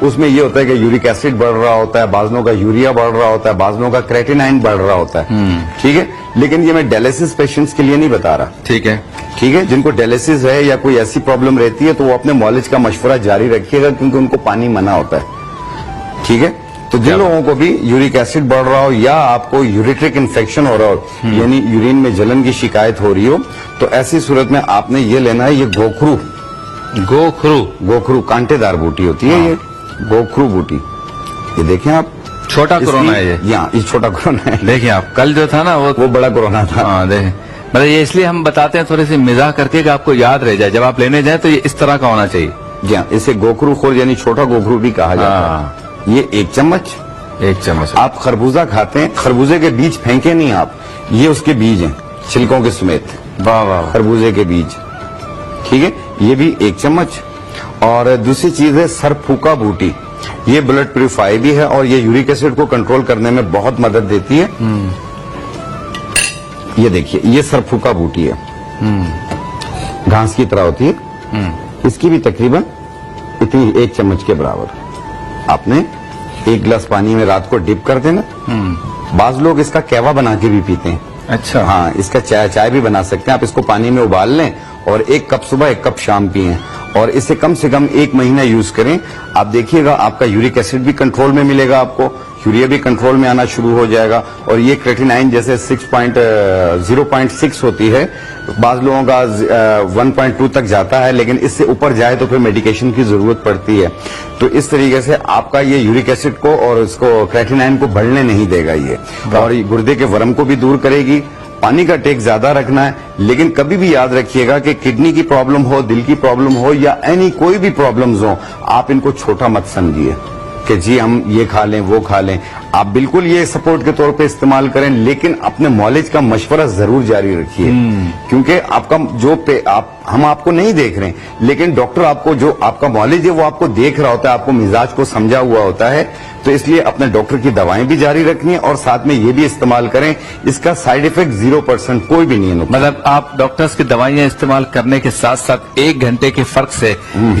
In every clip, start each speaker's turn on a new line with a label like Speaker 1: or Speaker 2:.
Speaker 1: اس میں یہ ہوتا ہے کہ یورک ایسڈ بڑھ رہا ہوتا ہے, بعضوں کا یوریا بڑھ رہا ہوتا ہے, بعضوں کا کریٹینائن بڑھ رہا ہوتا ہے. ٹھیک ہے, لیکن یہ میں ڈائلیسس پیشنٹس کے لیے نہیں بتا رہا.
Speaker 2: ٹھیک ہے,
Speaker 1: ٹھیک ہے, جن کو ڈائلیسس ہے یا کوئی ایسی پرابلم رہتی ہے تو وہ اپنے معالج کا مشورہ جاری رکھیے گا, کیونکہ ان کو پانی منع ہوتا ہے. ٹھیک ہے, تو جن لوگوں کو بھی یورک ایسڈ بڑھ رہا ہو یا آپ کو یوریٹرک انفیکشن ہو رہا ہو, یعنی یورین میں جلن کی شکایت ہو رہی ہو, تو ایسی صورت میں آپ نے یہ لینا ہے, یہ گوکھرو کانٹے دار بوٹی ہوتی ہے, یہ گوکھرو بوٹی. یہ دیکھیں آپ,
Speaker 2: چھوٹا کرونا ہے
Speaker 1: یہ چھوٹا کرونا ہے.
Speaker 2: دیکھیں آپ, کل جو تھا نا
Speaker 1: وہ بڑا کرونا تھا.
Speaker 2: ہاں دیکھیں, مطلب یہ اس لیے ہم بتاتے ہیں تھوڑی سی مزاح کر کے کہ آپ کو یاد رہ جائے, جب آپ لینے جائیں تو یہ اس طرح کا ہونا چاہیے.
Speaker 1: جی ہاں, اسے گوکھرو خور یعنی چھوٹا گوکھرو بھی کہا جاتا ہے. یہ 1 چمچ. آپ خربوزہ کھاتے ہیں, خربوزے کے بیج پھینکے نہیں آپ, یہ اس کے بیج ہیں چھلکوں کے سمیت.
Speaker 2: واہ واہ,
Speaker 1: خربوزے کے بیج. ٹھیک ہے, یہ بھی 1 چمچ. اور دوسری چیز ہے سر پھوکا بوٹی, یہ بلڈ پیوریفائی بھی ہے اور یہ یورک ایسڈ کو کنٹرول کرنے میں بہت مدد دیتی ہے. یہ دیکھیے, یہ سر پھوکا بوٹی ہے, گھاس کی طرح ہوتی ہے. اس کی بھی تقریباً اتنی 1 چمچ کے برابر. آپ نے 1 گلاس پانی میں رات کو ڈپ کر دینا. بعض لوگ اس کا کہوا بنا کے بھی پیتے ہیں.
Speaker 2: اچھا,
Speaker 1: ہاں, اس کا چائے بھی بنا سکتے ہیں آپ. اس کو پانی میں ابال لیں اور 1 کپ صبح 1 کپ شام پیئیں, اور اسے کم سے کم 1 مہینہ یوز کریں. آپ دیکھیے گا آپ کا یورک ایسڈ بھی کنٹرول میں ملے گا, آپ کو یوریا بھی کنٹرول میں آنا شروع ہو جائے گا. اور یہ کریٹینائن جیسے 0.6 ہوتی ہے, بعض لوگوں کا 1.2 تک جاتا ہے, لیکن اس سے اوپر جائے تو پھر میڈیکیشن کی ضرورت پڑتی ہے. تو اس طریقے سے آپ کا یہ یورک ایسڈ کو اور اس کو کریٹینائن کو بڑھنے نہیں دے گا یہ, اور یہ گردے کے ورم کو بھی دور کرے گی. پانی کا ٹیک زیادہ رکھنا ہے, لیکن کبھی بھی یاد رکھیے گا کہ کڈنی کی پرابلم ہو, دل کی پرابلم ہو یا کوئی بھی پرابلمز ہو, آپ ان کو چھوٹا مت سمجھیے کہ جی ہم یہ کھا لیں وہ کھا لیں. آپ بالکل یہ سپورٹ کے طور پہ استعمال کریں, لیکن اپنے معالج کا مشورہ ضرور جاری رکھیے, کیونکہ آپ کا ہم آپ کو نہیں دیکھ رہے ہیں, لیکن ڈاکٹر آپ کو, جو آپ کا معالج ہے وہ آپ کو دیکھ رہا ہوتا ہے, آپ کو مزاج کو سمجھا ہوا ہوتا ہے. تو اس لیے اپنے ڈاکٹر کی دوائیں بھی جاری رکھنی ہے اور ساتھ میں یہ بھی استعمال کریں, اس کا سائیڈ ایفیکٹ 0% کوئی بھی نہیں ہے.
Speaker 2: مطلب آپ ڈاکٹرز کی دوائیاں استعمال کرنے کے ساتھ ساتھ 1 گھنٹے کے فرق سے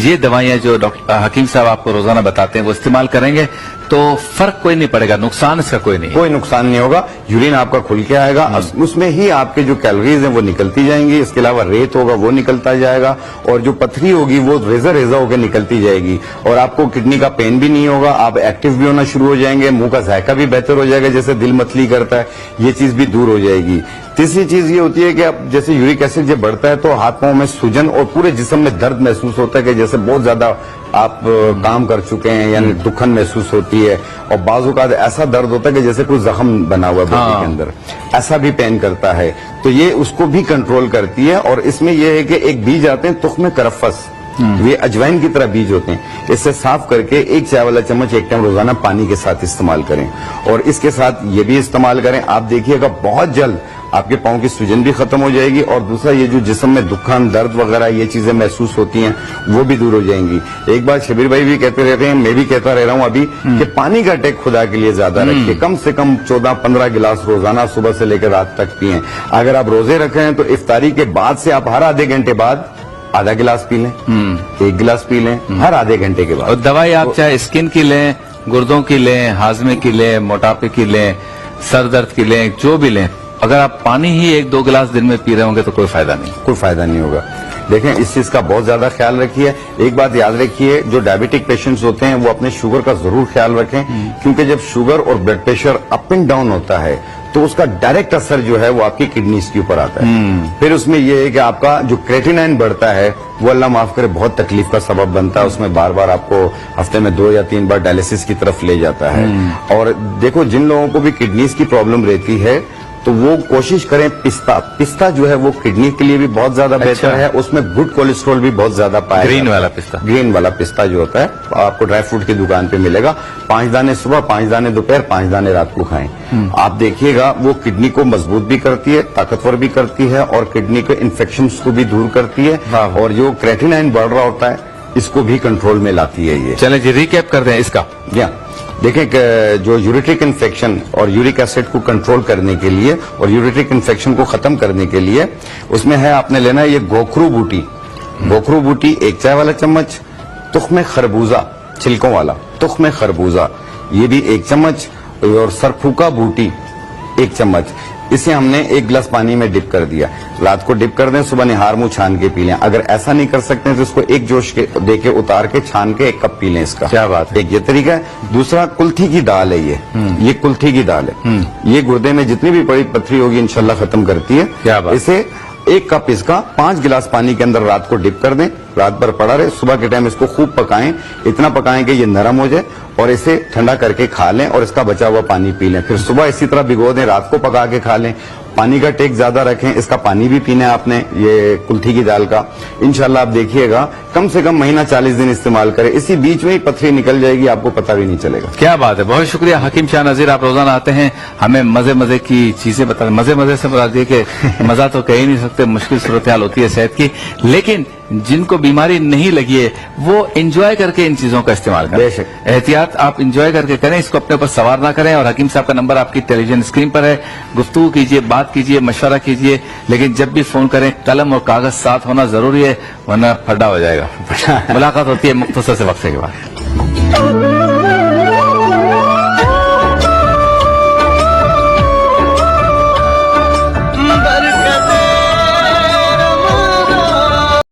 Speaker 2: یہ دوائیاں جو حکیم صاحب آپ کو روزانہ بتاتے ہیں وہ استعمال کریں گے تو فرق کوئی نہیں پڑے گا, نقصان اس کا کوئی نہیں.
Speaker 1: کوئی نقصان نہیں ہوگا, یورین آپ کا کھل کے آئے گا, اس میں ہی آپ کے جو کیلوریز ہیں وہ نکلتی جائیں گی. اس کے علاوہ ریت ہوگا وہ نکلتا جائے گا, اور جو پتھری ہوگی وہ ریزہ ہو کے نکلتی جائے گی, اور آپ کو کڈنی کا پین بھی نہیں ہوگا, آپ ایکٹیو بھی ہونا شروع ہو جائیں گے, منہ کا ذائقہ بھی بہتر ہو جائے گا, جیسے دل متلی کرتا ہے یہ چیز بھی دور ہو جائے گی. تیسری چیز یہ ہوتی ہے کہ اب جیسے یورک ایسڈ جب بڑھتا ہے تو ہاتھ پاؤں میں سوجن اور پورے جسم میں درد محسوس ہوتا ہے کہ جیسے بہت زیادہ آپ کام کر چکے ہیں, یعنی دکھن محسوس ہوتی ہے, اور بعض اوقات ایسا درد ہوتا ہے کہ جیسے کوئی زخم بنا ہوا ہے باڈی کے اندر, ایسا بھی پین کرتا ہے. تو یہ اس کو بھی کنٹرول کرتی ہے. اور اس میں یہ ہے کہ ایک بیج آتے ہیں تخم کرفس, یہ اجوائن کی طرح بیج ہوتے ہیں, اس سے صاف کر کے 1 چائے والا چمچ 1 ٹائم روزانہ پانی کے ساتھ استعمال کریں, اور اس کے ساتھ یہ بھی استعمال کریں. آپ دیکھیے گا بہت جلد آپ کے پاؤں کی سوجن بھی ختم ہو جائے گی, اور دوسرا یہ جو جسم میں دکھن درد وغیرہ یہ چیزیں محسوس ہوتی ہیں وہ بھی دور ہو جائیں گی. ایک بات شبیر بھائی بھی کہتے رہتے ہیں, میں بھی کہتا رہ رہا ہوں ابھی, کہ پانی کا ٹیک خدا کے لیے زیادہ رکھیے, کم سے کم 14-15 گلاس روزانہ صبح سے لے کر رات تک پئیں. اگر آپ روزے رکھے ہیں تو افطاری کے بعد سے آپ ہر آدھے گھنٹے بعد آدھا گلاس پی لیں, 1 گلاس پی لیں ہر آدھے گھنٹے کے بعد.
Speaker 2: اور دوائی آپ چاہے اسکن کی لیں, گردوں کی لیں, ہاضمے کی لیں, موٹاپے کی لیں, سر درد کی لیں, جو بھی لیں, اگر آپ پانی ہی 1-2 گلاس دن میں پی رہے ہوں گے تو کوئی فائدہ نہیں.
Speaker 1: کوئی فائدہ نہیں ہوگا. دیکھیں اس چیز کا بہت زیادہ خیال رکھیے. ایک بات یاد رکھیے, جو ڈائبیٹک پیشنٹس ہوتے ہیں وہ اپنے شوگر کا ضرور خیال رکھیں, کیونکہ جب شوگر اور blood pressure up and down ہوتا ہے تو اس کا ڈائریکٹ اثر جو ہے وہ آپ کی کڈنیز کے اوپر آتا ہے. پھر اس میں یہ ہے کہ آپ کا جو کریٹینائن بڑھتا ہے وہ اللہ معاف کرے بہت تکلیف کا سبب بنتا ہے. اس میں بار بار آپ کو ہفتے میں 2 یا 3 بار ڈائلیسس کی طرف لے جاتا ہے. اور دیکھو جن لوگوں کو بھی کڈنیز کی پرابلم رہتی ہے تو وہ کوشش کریں پستہ جو ہے وہ کڈنی کے لیے بھی بہت زیادہ بہتر ہے, اس میں گڈ کولیسٹرول بھی بہت زیادہ پایا جاتا ہے. گرین والا پستہ جو ہوتا ہے آپ کو ڈرائی فروٹ کی دکان پہ ملے گا. 5 دانے صبح, 5 دانے دوپہر, 5 دانے رات کو کھائیں. آپ دیکھیے گا وہ کڈنی کو مضبوط بھی کرتی ہے, طاقتور بھی کرتی ہے, اور کڈنی کے انفیکشنز کو بھی دور کرتی ہے, اور جو کریٹینائن بڑھ رہا ہوتا ہے اس کو بھی کنٹرول میں لاتی ہے. یہ
Speaker 2: چلیں جی ریکیپ کر دیں اس کا.
Speaker 1: دیکھیں کہ جو یوریٹرک انفیکشن اور یورک ایسڈ کو کنٹرول کرنے کے لیے اور یوریٹرک انفیکشن کو ختم کرنے کے لیے اس میں ہے آپ نے لینا ہے یہ گوکھرو بوٹی. گوکھرو بوٹی 1 چائے والا چمچ, تخم خربوزہ چھلکوں والا تخم خربوزہ یہ بھی 1 چمچ اور سرپھوکا بوٹی 1 چمچ اسے ہم نے 1 گلاس پانی میں ڈپ کر دیا. رات کو ڈپ کر دیں, صبح نہار منہ چھان کے پی لیں. اگر ایسا نہیں کر سکتے ہیں تو اس کو 1 جوش کے دے کے اتار کے چھان کے 1 کپ پی لیں اس کا.
Speaker 2: کیا بات ہے.
Speaker 1: ایک یہ طریقہ ہے. دوسرا کلتھی کی دال ہے, یہ کلتھی کی دال ہے. یہ گردے میں جتنی بھی بڑی پتھری ہوگی انشاءاللہ ختم کرتی ہے.
Speaker 2: کیا بات.
Speaker 1: اسے 1 کپ اس کا 5 گلاس پانی کے اندر رات کو ڈپ کر دیں, رات بھر پڑا رہے, صبح کے ٹائم اس کو خوب پکائیں, اتنا پکائیں کہ یہ نرم ہو جائے اور اسے ٹھنڈا کر کے کھا لیں اور اس کا بچا ہوا پانی پی لیں. پھر صبح اسی طرح بھگو دیں, رات کو پکا کے کھا لیں. پانی کا ٹیک زیادہ رکھیں, اس کا پانی بھی پینا ہے آپ نے یہ کلتھی کی دال کا. انشاءاللہ آپ دیکھیے گا کم سے کم مہینہ 40 دن استعمال کریں, اسی بیچ میں ہی پتھری نکل جائے گی, آپ کو پتہ بھی نہیں چلے گا.
Speaker 2: کیا بات ہے. بہت شکریہ حکیم شاہ نذیر, آپ روزانہ آتے ہیں, ہمیں مزے کی چیزیں بتاتے ہیں. مزے سے بتا دیے کہ مزہ تو کہہ ہی نہیں سکتے, مشکل صورتحال ہوتی ہے صحت کی, لیکن جن کو بیماری نہیں لگی ہے وہ انجوائے کر کے ان چیزوں کا استعمال کریں.
Speaker 1: بے شک.
Speaker 2: احتیاط آپ انجوائے کر کے کریں, اس کو اپنے اوپر سوار نہ کریں. اور حکیم صاحب کا نمبر آپ کی ٹیلی ویژن اسکرین پر ہے, گفتگو کیجئے, بات کیجئے, مشورہ کیجئے, لیکن جب بھی فون کریں قلم اور کاغذ ساتھ ہونا ضروری ہے, ورنہ پھڈا ہو جائے گا. ملاقات ہوتی ہے مختصر سے وقفے کے بعد.